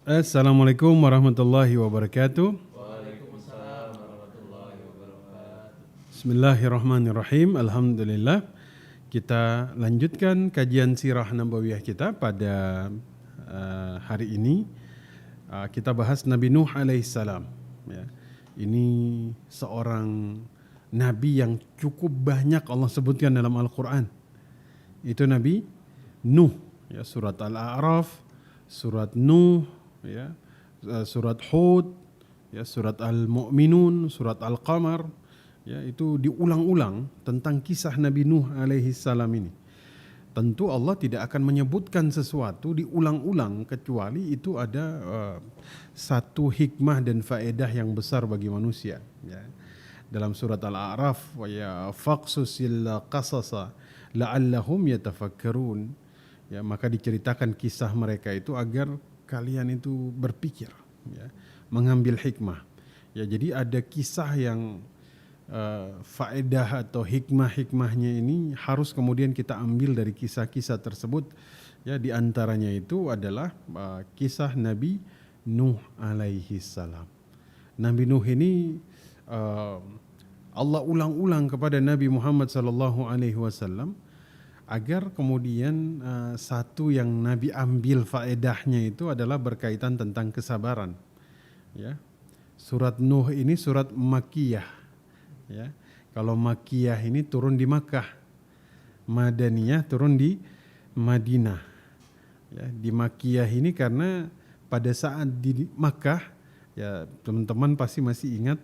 Assalamualaikum warahmatullahi wabarakatuh. Waalaikumsalam warahmatullahi wabarakatuh. Bismillahirrahmanirrahim. Alhamdulillah. Kita lanjutkan kajian sirah nabawiyah kita pada hari ini. Kita bahas Nabi Nuh alaihissalam. Ya. Ini seorang nabi yang cukup banyak Allah sebutkan dalam Al-Quran. Itu Nabi Nuh. Ya, surat Al-A'raf, surat Nuh, ya, surat Hud, ya, surat Al-Mu'minun, surat Al-Qamar, ya, itu diulang-ulang tentang kisah Nabi Nuh alaihi salam ini. Tentu Allah tidak akan menyebutkan sesuatu diulang-ulang kecuali itu ada satu hikmah dan faedah yang besar bagi manusia, ya. Dalam surat Al-A'raf, wa ya faqsusil qasasa la'allahum yatafakkarun, ya, maka diceritakan kisah mereka itu agar kalian itu berpikir, ya, mengambil hikmah. Ya, jadi ada kisah yang faedah atau hikmah-hikmahnya ini harus kemudian kita ambil dari kisah-kisah tersebut. Ya, di antaranya itu adalah kisah Nabi Nuh alaihi salam. Nabi Nuh ini Allah ulang-ulang kepada Nabi Muhammad sallallahu alaihi wasallam agar kemudian satu yang Nabi ambil faedahnya itu adalah berkaitan tentang kesabaran. Ya. Surat Nuh ini surat Makkiyah. Ya. Kalau Makkiyah ini turun di Makkah, Madaniyah turun di Madinah. Ya, di Makkiyah ini karena pada saat di Makkah, ya teman-teman pasti masih ingat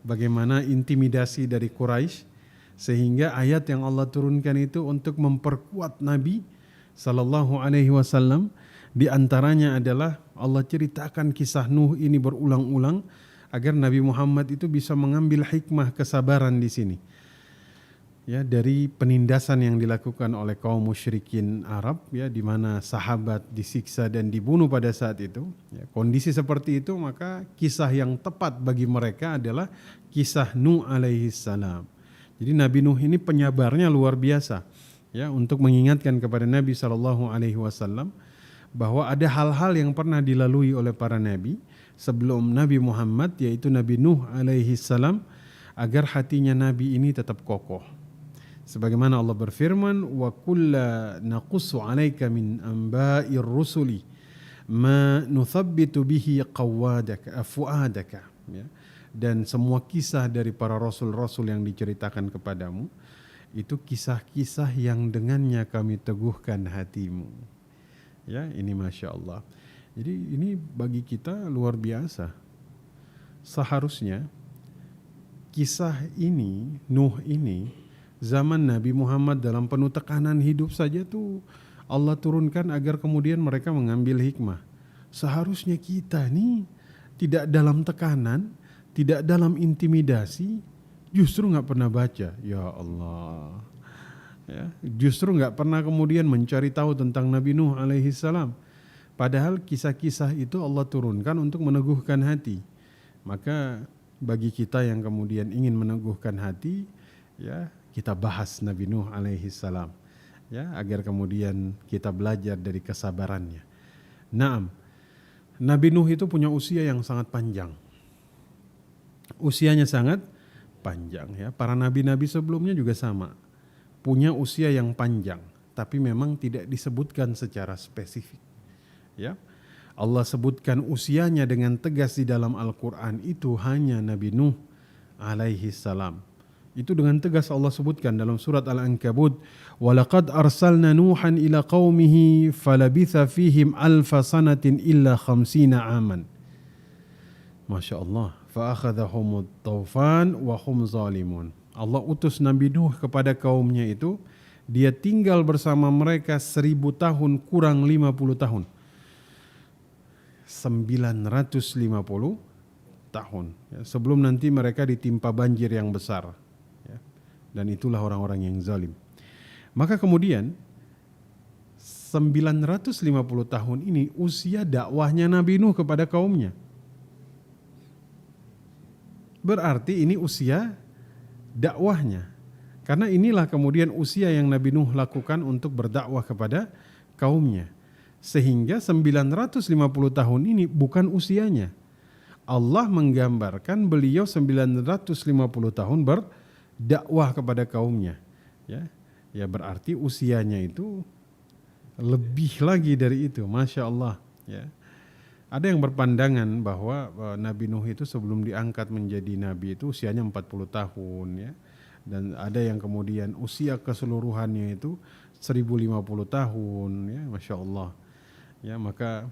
bagaimana intimidasi dari Quraisy, sehingga ayat yang Allah turunkan itu untuk memperkuat Nabi sallallahu alaihi wasallam. Di antaranya adalah Allah ceritakan kisah Nuh ini berulang-ulang agar Nabi Muhammad itu bisa mengambil hikmah kesabaran di sini. Ya, dari penindasan yang dilakukan oleh kaum musyrikin Arab, ya, di mana sahabat disiksa dan dibunuh pada saat itu. Ya, kondisi seperti itu, maka kisah yang tepat bagi mereka adalah kisah Nuh alaihi salam. Jadi Nabi Nuh ini penyabarnya luar biasa, ya, untuk mengingatkan kepada Nabi sallallahu alaihi wasallam bahwa ada hal-hal yang pernah dilalui oleh para nabi sebelum Nabi Muhammad, yaitu Nabi Nuh alaihi salam, agar hatinya nabi ini tetap kokoh. Sebagaimana Allah berfirman, wa kulla naqussu 'alaika min anba'ir rusuli ma nuthabbitu bihi fuadaka, ya. Dan semua kisah dari para rasul-rasul yang diceritakan kepadamu itu kisah-kisah yang dengannya kami teguhkan hatimu. Ya, ini Masya Allah. Jadi ini bagi kita luar biasa. Seharusnya kisah ini, Nuh ini, zaman Nabi Muhammad dalam penuh tekanan hidup saja tuh Allah turunkan agar kemudian mereka mengambil hikmah. Seharusnya kita nih tidak dalam tekanan, tidak dalam intimidasi, justru nggak pernah baca, ya Allah, ya, justru nggak pernah kemudian mencari tahu tentang Nabi Nuh alaihi salam. Padahal kisah-kisah itu Allah turunkan untuk meneguhkan hati. Maka bagi kita yang kemudian ingin meneguhkan hati, ya, kita bahas Nabi Nuh alaihi salam, ya, agar kemudian kita belajar dari kesabarannya. Naam, Nabi Nuh itu punya usia yang sangat panjang. Usianya sangat panjang, ya. Para nabi-nabi sebelumnya juga sama, punya usia yang panjang, tapi memang tidak disebutkan secara spesifik. Ya. Allah sebutkan usianya dengan tegas di dalam Al-Quran itu hanya Nabi Nuh alaihi salam. Itu dengan tegas Allah sebutkan dalam surat Al-Ankabut, walaqad arsalna Nuhan ila qaumihi falabitha fihim alfa sanatin illa khamsina aman. Masya Allah. Fa'akhadhahumut taufan wa hum zalimun. Allah utus Nabi Nuh kepada kaumnya itu, dia tinggal bersama mereka 1000 tahun kurang 50 tahun. 950 tahun, ya, sebelum nanti mereka ditimpa banjir yang besar, ya, dan itulah orang-orang yang zalim. Maka kemudian 950 tahun ini usia dakwahnya Nabi Nuh kepada kaumnya. Berarti ini usia dakwahnya. Karena inilah kemudian usia yang Nabi Nuh lakukan untuk berdakwah kepada kaumnya. Sehingga 950 tahun ini bukan usianya. Allah menggambarkan beliau 950 tahun berdakwah kepada kaumnya. Ya berarti usianya itu lebih lagi dari itu, Masya Allah. Ya. Ada yang berpandangan bahwa Nabi Nuh itu sebelum diangkat menjadi Nabi itu usianya 40 tahun. Ya. Dan ada yang kemudian usia keseluruhannya itu 1050 tahun. Ya, Masya Allah. Ya, maka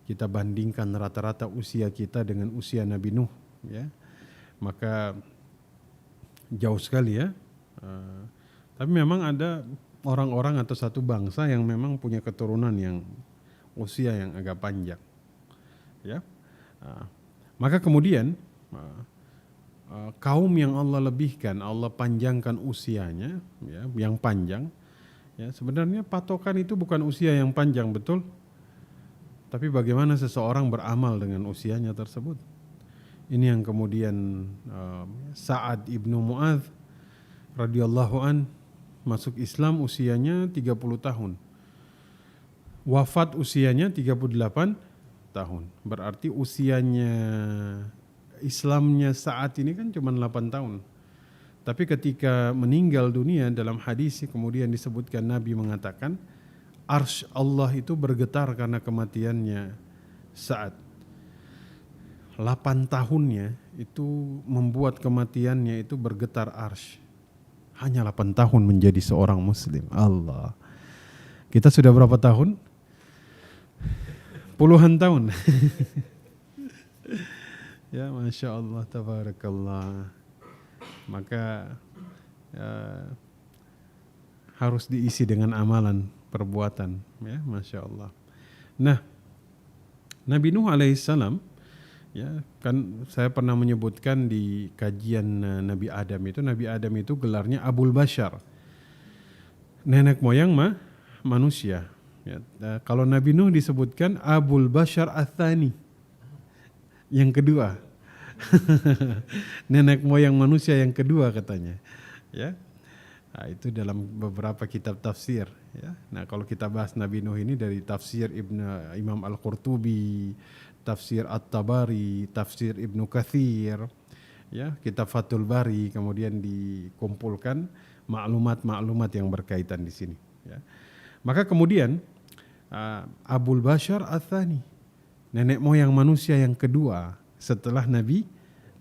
kita bandingkan rata-rata usia kita dengan usia Nabi Nuh. Ya. Maka jauh sekali ya. Tapi memang ada orang-orang atau satu bangsa yang memang punya keturunan yang usia yang agak panjang. Ya, maka kemudian kaum yang Allah lebihkan, Allah panjangkan usianya, ya, yang panjang. Ya, sebenarnya patokan itu bukan usia yang panjang, betul. Tapi bagaimana seseorang beramal dengan usianya tersebut. Ini yang kemudian Sa'ad ibnu Mu'adz radhiyallahu an masuk Islam usianya 30 tahun. Wafat usianya 38 tahun. Berarti usianya Islamnya saat ini kan cuma 8 tahun. Tapi ketika meninggal dunia dalam hadis kemudian disebutkan Nabi mengatakan arsy Allah itu bergetar karena kematiannya Sa'ad. 8 tahunnya itu membuat kematiannya itu bergetar arsy. Hanya 8 tahun menjadi seorang muslim. Allah. Kita sudah berapa tahun? Puluhan tahun. Ya, Masya Allah, tabarakallah. Maka harus diisi dengan amalan, perbuatan, ya, Masya Allah. Nah, Nabi Nuh alaihissalam, ya, kan saya pernah menyebutkan di kajian Nabi Adam itu gelarnya Abul Bashar, nenek moyang manusia. Ya, kalau Nabi Nuh disebutkan Abul Bashar Ats-Tsani, yang kedua. Nenek moyang manusia yang kedua katanya. Ya. Nah, itu dalam beberapa kitab tafsir. Ya. Nah, kalau kita bahas Nabi Nuh ini dari tafsir Imam Al-Qurtubi, tafsir At-Tabari, tafsir Ibnu Katsir, ya, kitab Fathul Bari, kemudian dikumpulkan maklumat-maklumat yang berkaitan di sini. Ya. Maka kemudian Abul Bashar Ats-Tsani, nenek moyang manusia yang kedua setelah Nabi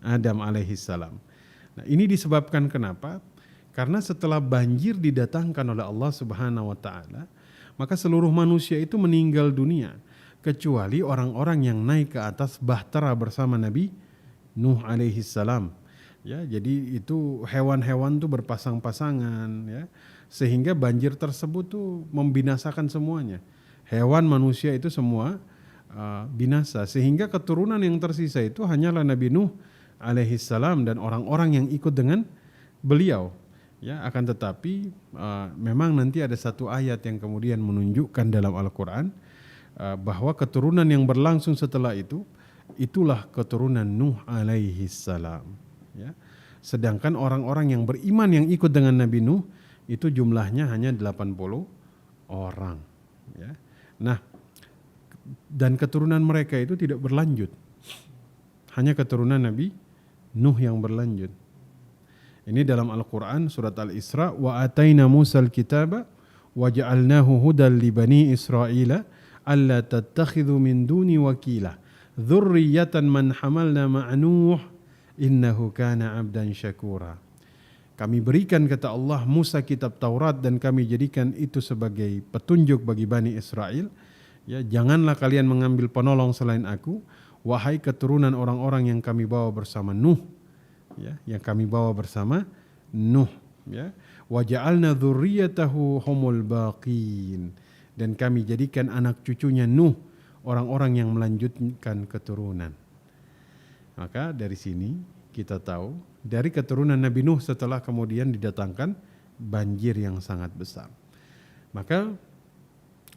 Adam alaihissalam. Nah, ini disebabkan kenapa? Karena setelah banjir didatangkan oleh Allah Subhanahu wa taala, maka seluruh manusia itu meninggal dunia kecuali orang-orang yang naik ke atas bahtera bersama Nabi Nuh alaihissalam. Ya, jadi itu hewan-hewan tuh berpasang-pasangan, ya, sehingga banjir tersebut tuh membinasakan semuanya. Hewan, manusia itu semua binasa, sehingga keturunan yang tersisa itu hanyalah Nabi Nuh alaihissalam dan orang-orang yang ikut dengan beliau. Ya, akan tetapi memang nanti ada satu ayat yang kemudian menunjukkan dalam Al-Quran bahwa keturunan yang berlangsung setelah itu itulah keturunan Nuh alaihissalam. Ya. Sedangkan orang-orang yang beriman yang ikut dengan Nabi Nuh itu jumlahnya hanya 80 orang. Ya. Nah, dan keturunan mereka itu tidak berlanjut. Hanya keturunan Nabi Nuh yang berlanjut. Ini dalam Al-Quran surat Al-Isra, wa ataina Musal kitaba wa ja'alnahu hudan li bani Israila alla tattakhidhu min duni wakila dzurriyyatan man hamalna ma'a Nuh innahu kana 'abdan syakura. Kami berikan, kata Allah, Musa kitab Taurat dan kami jadikan itu sebagai petunjuk bagi Bani Israel. Ya, janganlah kalian mengambil penolong selain aku, wahai keturunan orang-orang yang kami bawa bersama Nuh. Ya, yang kami bawa bersama Nuh. Ya, wa ja'alna dzurriyyatahu humul baqin. Dan kami jadikan anak cucunya Nuh orang-orang yang melanjutkan keturunan. Maka dari sini kita tahu dari keturunan Nabi Nuh setelah kemudian didatangkan banjir yang sangat besar. Maka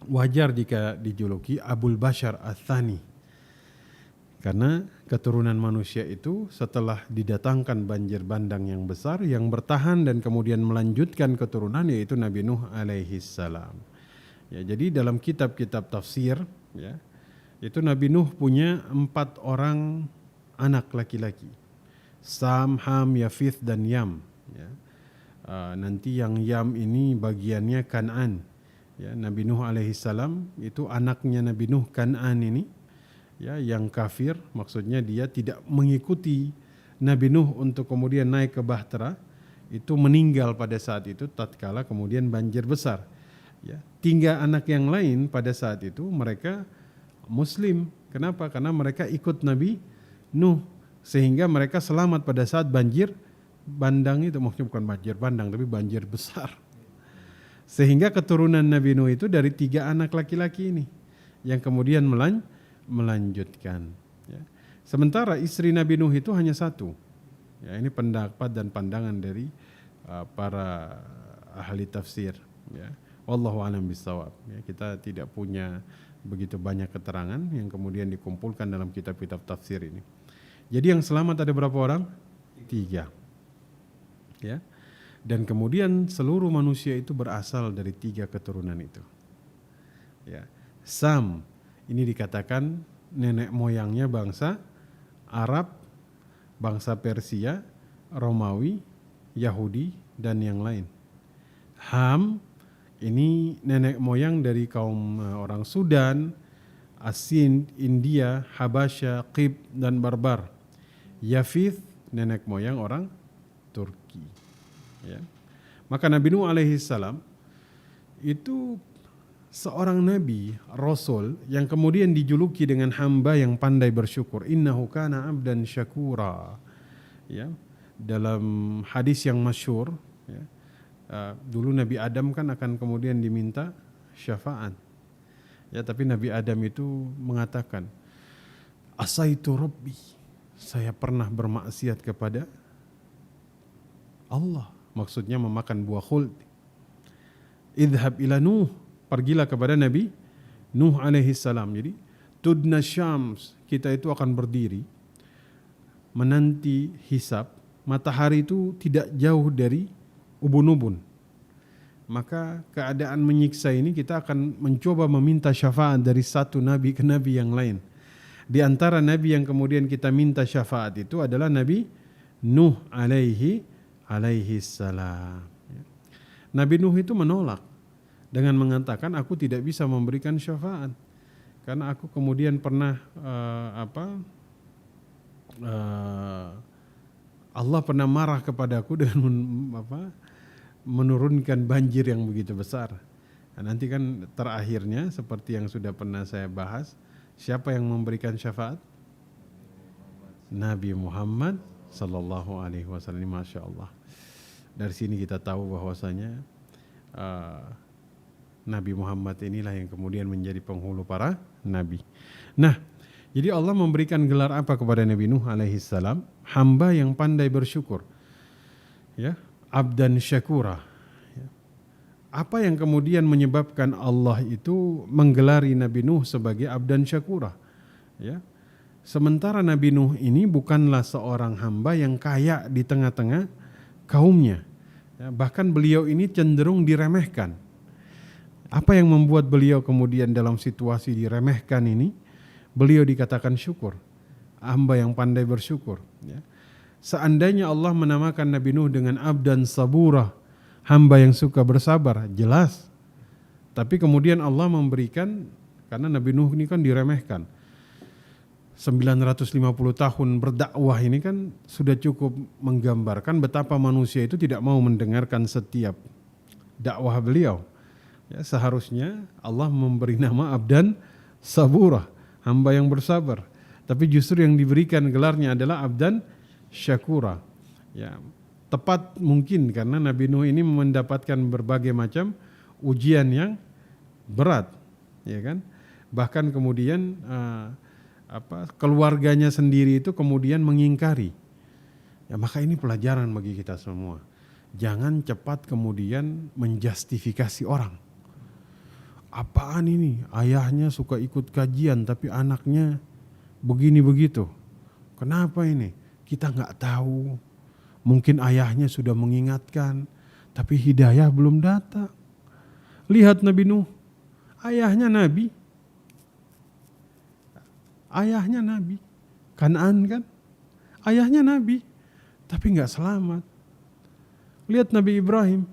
wajar jika dijuluki Abul Bashar Ats-Tsani. Karena keturunan manusia itu setelah didatangkan banjir bandang yang besar yang bertahan dan kemudian melanjutkan keturunan yaitu Nabi Nuh alaihissalam. Ya, jadi dalam kitab-kitab tafsir, ya, itu Nabi Nuh punya 4 orang anak laki-laki. Sam, Ham, Yafith, dan Yam. Ya. Nanti yang Yam ini bagiannya Kan'an. Ya, Nabi Nuh alaihissalam itu anaknya Nabi Nuh Kan'an ini, ya, yang kafir, maksudnya dia tidak mengikuti Nabi Nuh untuk kemudian naik ke bahtera, itu meninggal pada saat itu tatkala kemudian banjir besar. Ya, 3 anak yang lain pada saat itu mereka Muslim. Kenapa? Karena mereka ikut Nabi Nuh, sehingga mereka selamat pada saat banjir bandang itu. Maksudnya bukan banjir bandang, tapi banjir besar. Sehingga keturunan Nabi Nuh itu dari 3 anak laki-laki ini yang kemudian melanjutkan. Ya. Sementara istri Nabi Nuh itu hanya 1. Ya, ini pendapat dan pandangan dari para ahli tafsir. Ya. Wallahu a'lam bishawab. Ya, kita tidak punya begitu banyak keterangan yang kemudian dikumpulkan dalam kitab-kitab tafsir ini. Jadi yang selamat ada berapa orang? 3. Ya. Dan kemudian seluruh manusia itu berasal dari 3 keturunan itu. Ya. Sam ini dikatakan nenek moyangnya bangsa Arab, bangsa Persia, Romawi, Yahudi, dan yang lain. Ham ini nenek moyang dari kaum orang Sudan, Asin, India, Habasya, Qib, dan Barbar. Yafith nenek moyang orang Turki. Ya. Maka Nabi Nuh alaihissalam itu seorang nabi, rasul yang kemudian dijuluki dengan hamba yang pandai bersyukur. Innahu kana abdan syakura. Ya. Dalam hadis yang masyhur, ya, dulu Nabi Adam kan akan kemudian diminta syafaat. Ya, tapi Nabi Adam itu mengatakan, asaitu rabbi, saya pernah bermaksiat kepada Allah. Maksudnya memakan buah khuld. Idhab ila Nuh, pergilah kepada Nabi Nuh alaihissalam. Jadi tudna syams, kita itu akan berdiri menanti hisab. Matahari itu tidak jauh dari ubun-ubun. Maka keadaan menyiksa ini kita akan mencoba meminta syafaat dari satu nabi ke nabi yang lain. Di antara nabi yang kemudian kita minta syafaat itu adalah Nabi Nuh alaihi salam. Nabi Nuh itu menolak dengan mengatakan, aku tidak bisa memberikan syafaat karena aku kemudian pernah Allah pernah marah kepadaku dengan menurunkan banjir yang begitu besar. Nah, nanti kan terakhirnya seperti yang sudah pernah saya bahas, siapa yang memberikan syafaat? Nabi Muhammad sallallahu alaihi wasallam. Masya Allah. Dari sini kita tahu bahwasanya Nabi Muhammad inilah yang kemudian menjadi penghulu para nabi. Nah, jadi Allah memberikan gelar apa kepada Nabi Nuh alaihi salam? Hamba yang pandai bersyukur. Ya, abdan syakura. Ya. Apa yang kemudian menyebabkan Allah itu menggelari Nabi Nuh sebagai abdan syakura? Ya. Sementara Nabi Nuh ini bukanlah seorang hamba yang kaya di tengah-tengah kaumnya. Ya, bahkan beliau ini cenderung diremehkan. Apa yang membuat beliau kemudian dalam situasi diremehkan ini? Beliau dikatakan syukur, hamba yang pandai bersyukur. Ya. Seandainya Allah menamakan Nabi Nuh dengan abdan sabura, hamba yang suka bersabar, jelas. Tapi kemudian Allah memberikan, karena Nabi Nuh ini kan diremehkan. 950 tahun berdakwah ini kan sudah cukup menggambarkan betapa manusia itu tidak mau mendengarkan setiap dakwah beliau. Ya, seharusnya Allah memberi nama abdan sabura, hamba yang bersabar. Tapi justru yang diberikan gelarnya adalah abdan syakura. Ya, tepat mungkin karena Nabi Nuh ini mendapatkan berbagai macam ujian yang berat, ya kan? Bahkan kemudian keluarganya sendiri itu kemudian mengingkari. Ya, maka ini pelajaran bagi kita semua. Jangan cepat kemudian menjustifikasi orang. Apaan ini? Ayahnya suka ikut kajian tapi anaknya begini begitu. Kenapa ini? Kita nggak tahu. Mungkin ayahnya sudah mengingatkan, tapi hidayah belum datang. Lihat Nabi Nuh. ayahnya Nabi, Kan'an kan, ayahnya Nabi, tapi nggak selamat. Lihat Nabi Ibrahim,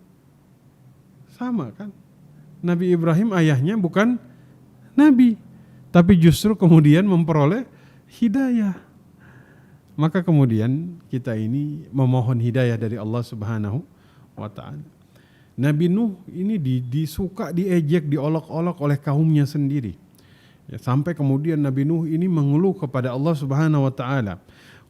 sama kan? Nabi Ibrahim ayahnya bukan Nabi, tapi justru kemudian memperoleh hidayah. Maka kemudian kita ini memohon hidayah dari Allah Subhanahu wa ta'ala. Nabi Nuh ini disuka, diejek, diolok-olok oleh kaumnya sendiri. Ya, sampai kemudian Nabi Nuh ini mengeluh kepada Allah Subhanahu wa ta'ala.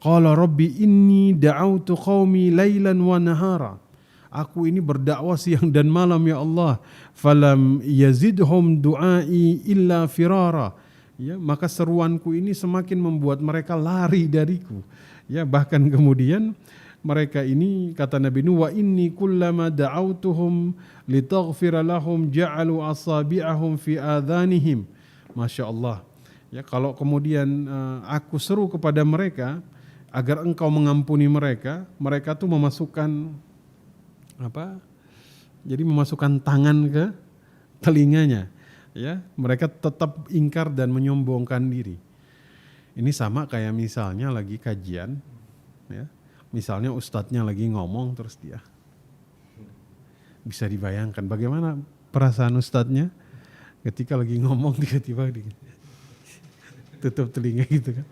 Qala rabbi inni da'autu qaumi lailan wa nahara. Aku ini berdakwah siang dan malam ya Allah. Falam yazidhum du'ai illa firara. Ya, maka seruanku ini semakin membuat mereka lari dariku. Ya, bahkan kemudian mereka ini kata Nabi Nuh, wa inni kullama da'autuhum litaghfira lahum ja'alu asabi'ahum fi adhanihim. Masya Allah. Ya, kalau kemudian aku seru kepada mereka agar engkau mengampuni mereka, mereka tuh memasukkan jadi memasukkan tangan ke telinganya. Ya, mereka tetap ingkar dan menyombongkan diri. Ini sama kayak misalnya lagi kajian, ya. Misalnya ustadznya lagi ngomong terus dia. Bisa dibayangkan bagaimana perasaan ustadznya ketika lagi ngomong tiba-tiba tutup telinga gitu kan.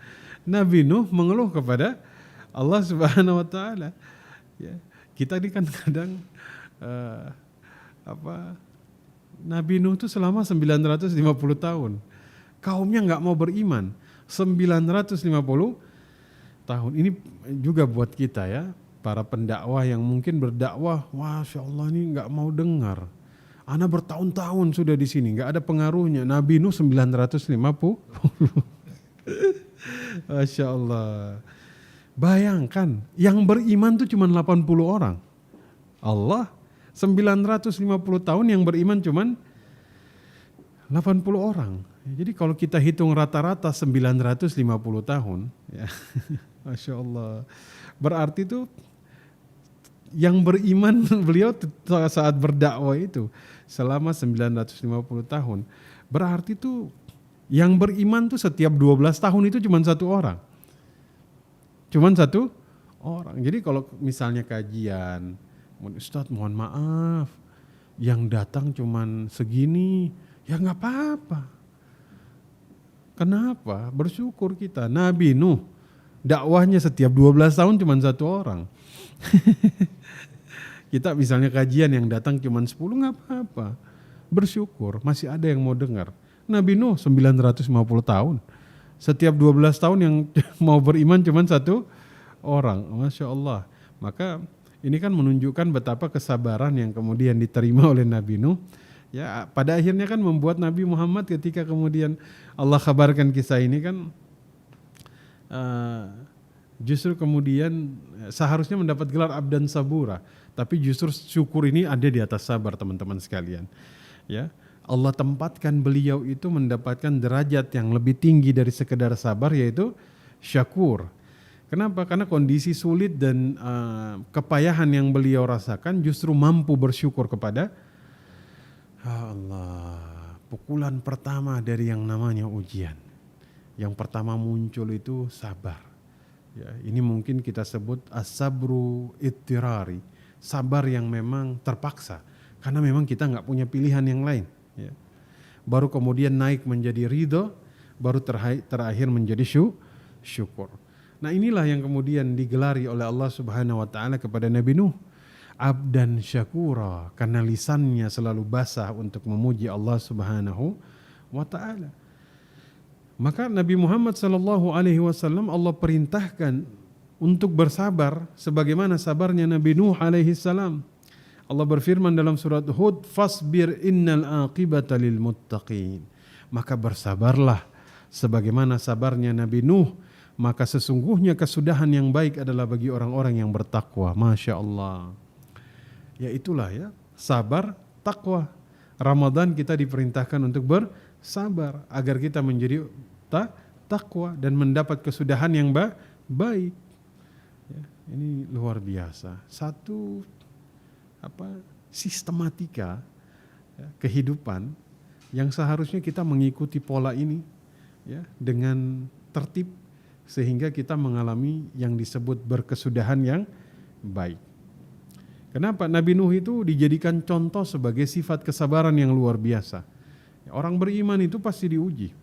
Nabi Nuh mengeluh kepada Allah Subhanahu wa ta'ala. Ya. Kita ini kan kadang Nabi Nuh itu selama 950 tahun. Kaumnya nggak mau beriman. 950 tahun. Ini juga buat kita ya, para pendakwah yang mungkin berdakwah, Masya Allah ini nggak mau dengar. Ana bertahun-tahun sudah di sini, nggak ada pengaruhnya. Nabi Nuh 950. Masya Allah. Bayangkan, yang beriman tuh cuma 80 orang. Allah 950 tahun yang beriman cuma 80 orang. Jadi kalau kita hitung rata-rata 950 tahun, ya, Masya Allah. Berarti itu yang beriman beliau saat berdakwah itu selama 950 tahun. Berarti itu yang beriman tuh setiap 12 tahun itu cuma satu orang. Cuman satu orang. Jadi kalau misalnya kajian, Ustadz mohon maaf, yang datang cuman segini, ya nggak apa-apa. Kenapa? Bersyukur kita. Nabi Nuh, dakwahnya setiap 12 tahun cuman satu orang. Kita misalnya kajian yang datang cuman 10, nggak apa-apa. Bersyukur, masih ada yang mau dengar. Nabi Nuh 950 tahun. Setiap 12 tahun yang mau beriman cuma satu orang. Masya Allah. Maka ini kan menunjukkan betapa kesabaran yang kemudian diterima oleh Nabi Nuh. Ya, pada akhirnya kan membuat Nabi Muhammad ketika kemudian Allah kabarkan kisah ini kan justru kemudian seharusnya mendapat gelar abdan sabura. Tapi justru syukur ini ada di atas sabar teman-teman sekalian. Ya. Allah tempatkan beliau itu mendapatkan derajat yang lebih tinggi dari sekedar sabar, yaitu syakur. Kenapa? Karena kondisi sulit dan kepayahan yang beliau rasakan justru mampu bersyukur kepada Allah. Pukulan pertama dari yang namanya ujian. Yang pertama muncul itu sabar. Ya, ini mungkin kita sebut as-sabru ittirari. Sabar yang memang terpaksa. Karena memang kita nggak punya pilihan yang lain. Ya. Baru kemudian naik menjadi ridho, baru terakhir menjadi syukur. Nah inilah yang kemudian digelari oleh Allah Subhanahu wa ta'ala kepada Nabi Nuh, abdan syakura, karena lisannya selalu basah untuk memuji Allah Subhanahu wa ta'ala. Maka Nabi Muhammad sallallahu alaihi wasallam Allah perintahkan untuk bersabar sebagaimana sabarnya Nabi Nuh alaihi salam. Allah berfirman dalam surat Hud, fasbir innal aqibata lil muttaqin. Maka bersabarlah sebagaimana sabarnya Nabi Nuh, maka sesungguhnya kesudahan yang baik adalah bagi orang-orang yang bertakwa. Masya Allah. Ya itulah ya, sabar, takwa. Ramadan kita diperintahkan untuk bersabar agar kita menjadi takwa dan mendapat kesudahan yang baik. Ya, ini luar biasa. Satu sistematika ya, kehidupan Yang seharusnya kita mengikuti pola ini ya dengan tertib sehingga kita mengalami yang disebut berkesudahan yang baik. Kenapa? Nabi Nuh itu dijadikan contoh sebagai sifat kesabaran yang luar biasa. Orang beriman itu pasti diuji.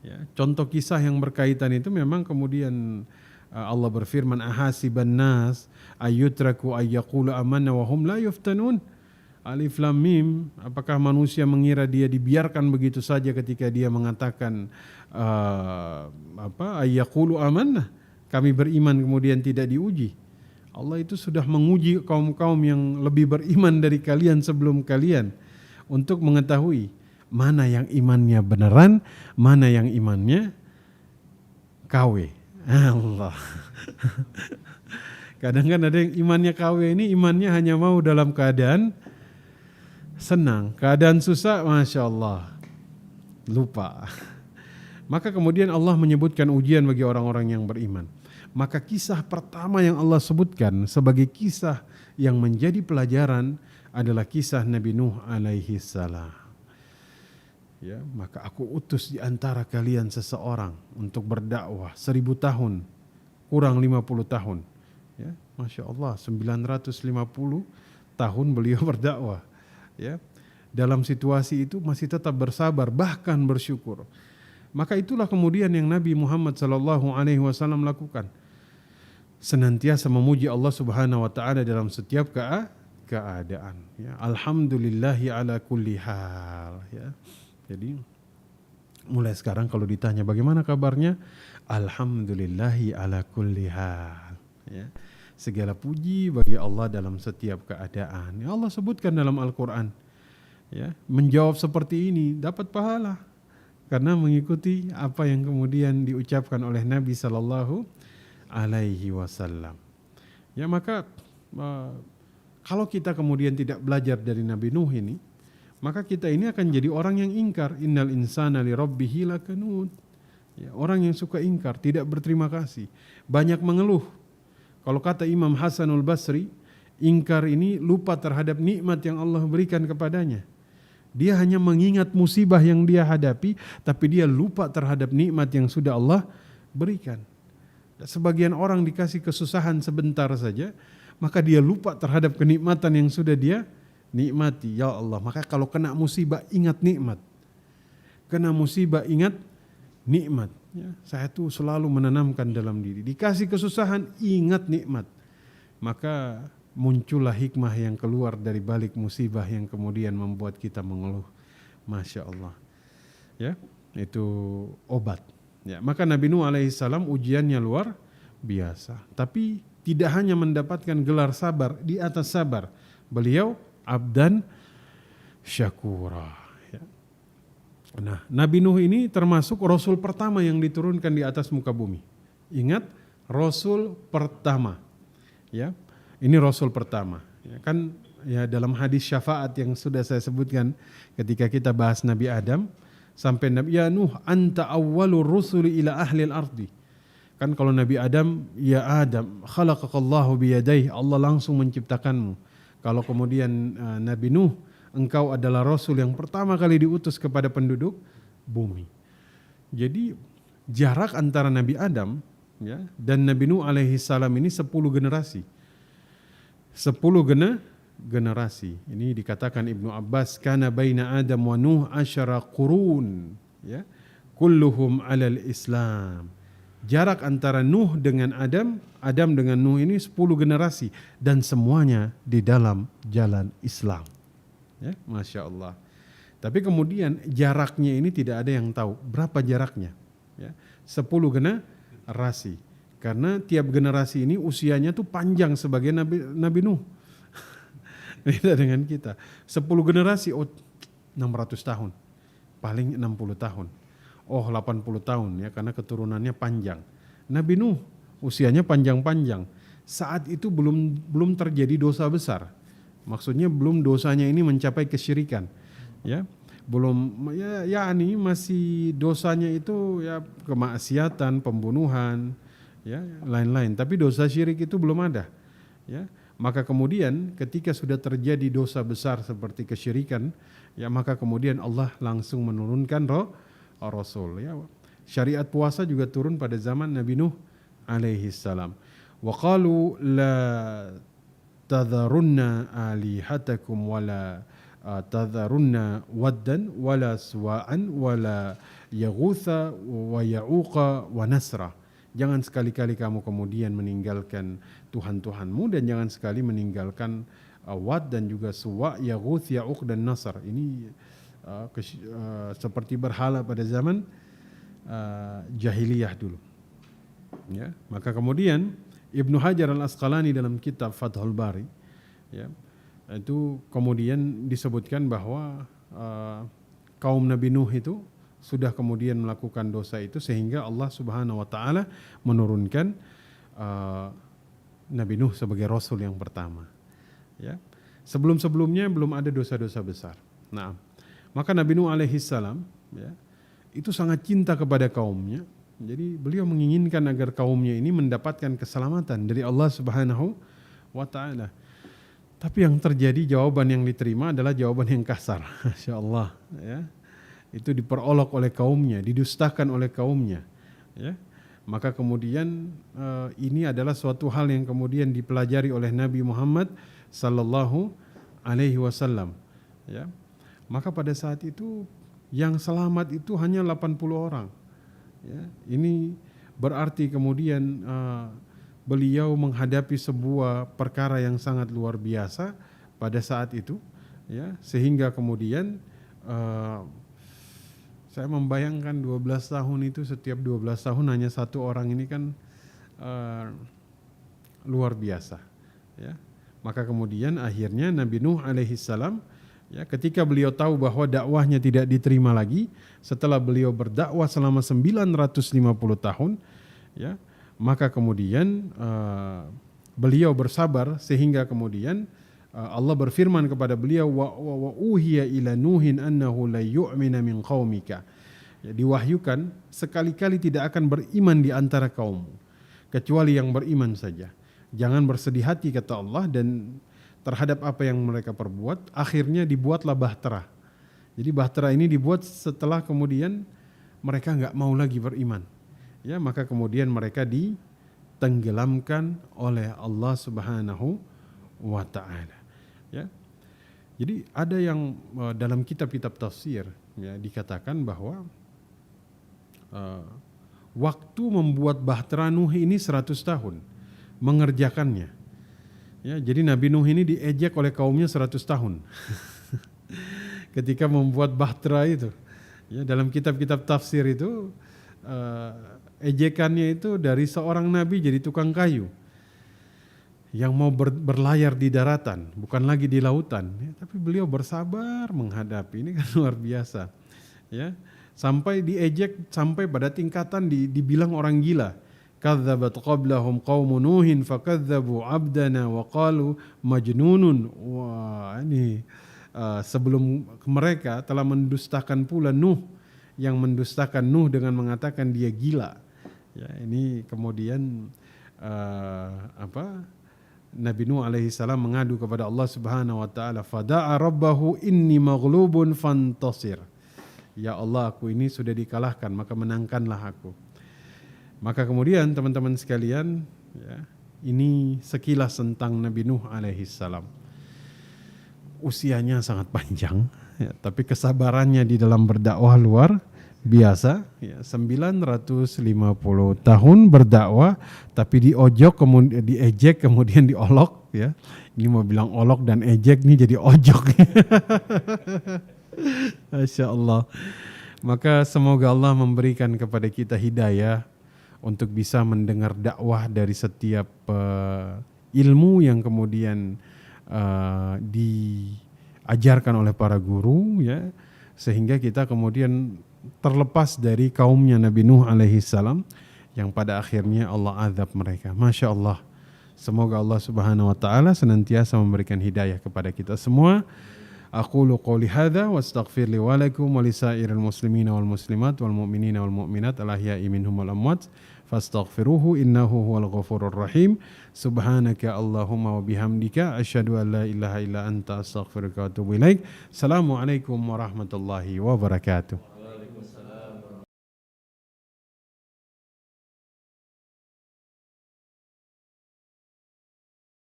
Ya, contoh kisah yang berkaitan itu memang kemudian Allah berfirman ahasiban nas ayyutraku ayyaqulu amanna wa hum la yuftanun. Alif lam mim, apakah manusia mengira dia dibiarkan begitu saja ketika dia mengatakan ayyaqulu amanna, kami beriman kemudian tidak diuji. Allah itu sudah menguji kaum-kaum yang lebih beriman dari kalian sebelum kalian untuk mengetahui mana yang imannya beneran, mana yang imannya KW. Allah. Kadang kan ada yang imannya KW ini imannya hanya mau dalam keadaan senang, keadaan susah, Masya Allah, lupa. Maka kemudian Allah menyebutkan ujian bagi orang-orang yang beriman. Maka kisah pertama yang Allah sebutkan sebagai kisah yang menjadi pelajaran adalah kisah Nabi Nuh alaihi salam. Ya, maka aku utus di antara kalian seseorang untuk berdakwah 1000 tahun, kurang 50 tahun. Ya, Masya Allah, 950 tahun beliau berdakwah. Ya, dalam situasi itu masih tetap bersabar bahkan bersyukur. Maka itulah kemudian yang Nabi Muhammad SAW lakukan, senantiasa memuji Allah Subhanahu Wa Taala dalam setiap keadaan. Ya, alhamdulillahi ala kulli hal. Ya, jadi mulai sekarang kalau ditanya bagaimana kabarnya, alhamdulillahi ala kulli hal. Ya. Segala puji bagi Allah dalam setiap keadaan. Ya, Allah sebutkan dalam Al-Quran. Ya, menjawab seperti ini dapat pahala karena mengikuti apa yang kemudian diucapkan oleh Nabi Sallallahu Alaihi Wasallam. Ya, maka kalau kita kemudian tidak belajar dari Nabi Nuh ini, maka kita ini akan jadi orang yang ingkar. Innal insana li rabbihi lakanud. Ya, orang yang suka ingkar, tidak berterima kasih, banyak mengeluh. Kalau kata Imam Hasanul Basri, ingkar ini lupa terhadap nikmat yang Allah berikan kepadanya. Dia hanya mengingat musibah yang dia hadapi, tapi dia lupa terhadap nikmat yang sudah Allah berikan. Sebagian orang dikasih kesusahan sebentar saja, maka dia lupa terhadap kenikmatan yang sudah dia nikmati. Ya Allah, maka kalau kena musibah ingat nikmat. Kena musibah ingat nikmat. Ya, saya tuh selalu menanamkan dalam diri. Dikasih kesusahan ingat nikmat. Maka muncullah hikmah yang keluar dari balik musibah yang kemudian membuat kita mengeluh. Masya Allah. Ya, itu obat. Ya, maka Nabi Nuh alaihissalam ujiannya luar biasa. Tapi tidak hanya mendapatkan gelar sabar, di atas sabar beliau abdan syakura. Ya. Nah, Nabi Nuh ini termasuk Rasul pertama yang diturunkan di atas muka bumi. Ingat, Rasul pertama. Ya, ini Rasul pertama. Ya, kan ya dalam hadis syafaat yang sudah saya sebutkan ketika kita bahas Nabi Adam sampai Nabi ya Nuh anta awwalur rusuli ila ahlil ardi. Kan kalau Nabi Adam, ya Adam khalaqakallahu biyadayhi, Allah langsung menciptakanmu. Kalau kemudian Nabi Nuh, engkau adalah Rasul yang pertama kali diutus kepada penduduk bumi. Jadi jarak antara Nabi Adam ya, dan Nabi Nuh alaihi salam ini 10 generasi. 10 generasi. Ini dikatakan Ibnu Abbas, kana baina Adam wa Nuh 10 qurun, ya. Kulluhum 'alal Islam. Jarak antara Nuh dengan Adam, Adam dengan Nuh ini 10 generasi dan semuanya di dalam jalan Islam. Ya, Masya Allah. Tapi kemudian jaraknya ini tidak ada yang tahu berapa jaraknya. Ya, 10 generasi. Karena tiap generasi ini usianya tuh panjang sebagai Nabi Nuh. Beda dengan kita. 10 generasi, 600 tahun. Paling 60 tahun. 80 tahun ya, karena keturunannya panjang. Nabi Nuh usianya panjang-panjang. Saat itu belum terjadi dosa besar. Maksudnya belum dosanya ini mencapai kesyirikan. Ya, belum ya ini masih dosanya itu ya kemaksiatan, pembunuhan, ya, lain-lain. Tapi dosa syirik itu belum ada. Ya, Maka kemudian ketika sudah terjadi dosa besar seperti kesyirikan, ya maka kemudian Allah langsung menurunkan Rasul. Ya. Syariat puasa juga turun pada zaman Nabi Nuh alaihi salam. Wa qalu la tadharunna alihatakum wala tadharunna waddan wala suwa'an wala yaghutha wa ya'uqa wa nasra. Jangan sekali-kali kamu kemudian meninggalkan Tuhan-Tuhanmu dan jangan sekali meninggalkan Wad dan juga Suwa, Yaghuth, Ya'uq dan Nasr. Ini seperti berhala pada zaman jahiliyah dulu. Ya, maka kemudian Ibnu Hajar Al-Asqalani dalam kitab Fathul Bari, ya, itu kemudian disebutkan bahwa kaum Nabi Nuh itu sudah kemudian melakukan dosa itu sehingga Allah Subhanahu wa taala menurunkan Nabi Nuh sebagai rasul yang pertama. Ya. Sebelum-sebelumnya belum ada dosa-dosa besar. Nah, maka Nabi Nuh alaihi salam, ya, itu sangat cinta kepada kaumnya. Jadi beliau menginginkan agar kaumnya ini mendapatkan keselamatan dari Allah Subhanahu wa taala. Tapi yang terjadi, jawaban yang diterima adalah jawaban yang kasar. Masyaallah, ya. Itu diperolok oleh kaumnya, didustakan oleh kaumnya, ya. Maka kemudian ini adalah suatu hal yang kemudian dipelajari oleh Nabi Muhammad sallallahu alaihi wasallam, ya. Maka pada saat itu yang selamat itu hanya 80 orang, ya. Ini berarti kemudian beliau menghadapi sebuah perkara yang sangat luar biasa pada saat itu, ya, sehingga kemudian saya membayangkan 12 tahun itu, setiap 12 tahun hanya satu orang, ini kan luar biasa, ya. Maka kemudian akhirnya Nabi Nuh alaihi salam, ya, ketika beliau tahu bahwa dakwahnya tidak diterima lagi setelah beliau berdakwah selama 950 tahun, ya, maka kemudian beliau bersabar sehingga kemudian Allah berfirman kepada beliau, wa uhiya ila nuhin annahu la yu'mina min qaumika. Ya, diwahyukan sekali-kali tidak akan beriman di antara kaummu kecuali yang beriman saja. Jangan bersedih hati, kata Allah, dan terhadap apa yang mereka perbuat. Akhirnya dibuatlah bahtera. Jadi bahtera ini dibuat setelah kemudian mereka enggak mau lagi beriman. Ya, maka kemudian mereka ditenggelamkan oleh Allah Subhanahu wa taala. Ya. Jadi ada yang dalam kitab-kitab tafsir, ya, dikatakan bahwa waktu membuat bahtera Nuh ini 100 tahun mengerjakannya. Ya, jadi Nabi Nuh ini diejek oleh kaumnya 100 tahun ketika membuat bahtera itu. Ya, dalam kitab-kitab tafsir itu ejekannya itu dari seorang nabi jadi tukang kayu yang mau berlayar di daratan, bukan lagi di lautan, ya, tapi beliau bersabar menghadapi, ini kan luar biasa, ya, sampai diejek sampai pada tingkatan dibilang orang gila. Kadzabat qablahum qaumun nuhin fakadzabu abdana wa qalu majnunun. Wah, ini sebelum mereka telah mendustakan pula Nuh, yang mendustakan Nuh dengan mengatakan dia gila. Ya, ini kemudian Nabi Nuh alaihi salam mengadu kepada Allah Subhanahu wa taala, fada'a rabbahu inni maghlubun fantasir. Ya Allah, aku ini sudah dikalahkan, maka menangkanlah aku. Maka kemudian teman-teman sekalian, ya, ini sekilas tentang Nabi Nuh alaihi salam. Usianya sangat panjang, ya, tapi kesabarannya di dalam berdakwah luar biasa, ya, 950 tahun berdakwah tapi diojok, kemudian diejek, kemudian diolok, ya. Ini mau bilang olok dan ejek, nih jadi ojok. Masya Allah. Maka semoga Allah memberikan kepada kita hidayah untuk bisa mendengar dakwah dari setiap ilmu yang kemudian diajarkan oleh para guru, ya, sehingga kita kemudian terlepas dari kaumnya Nabi Nuh alaihi salam yang pada akhirnya Allah azab mereka. Masya Allah. Semoga Allah Subhanahu wa taala senantiasa memberikan hidayah kepada kita semua. Aqulu qouli hadza wa astaghfirli wa lakum wa lisairil muslimina wal muslimat wal mu'minina wal mu'minat al ahya'i minhum wal amwat fastaghfiruhu innahu huwal ghafurur rahim. Subhanaka Allahumma wa bihamdika asyhadu an la ilaha illa anta astaghfiruka wa atubu ilaik. Assalamualaikum warahmatullahi wabarakatuh.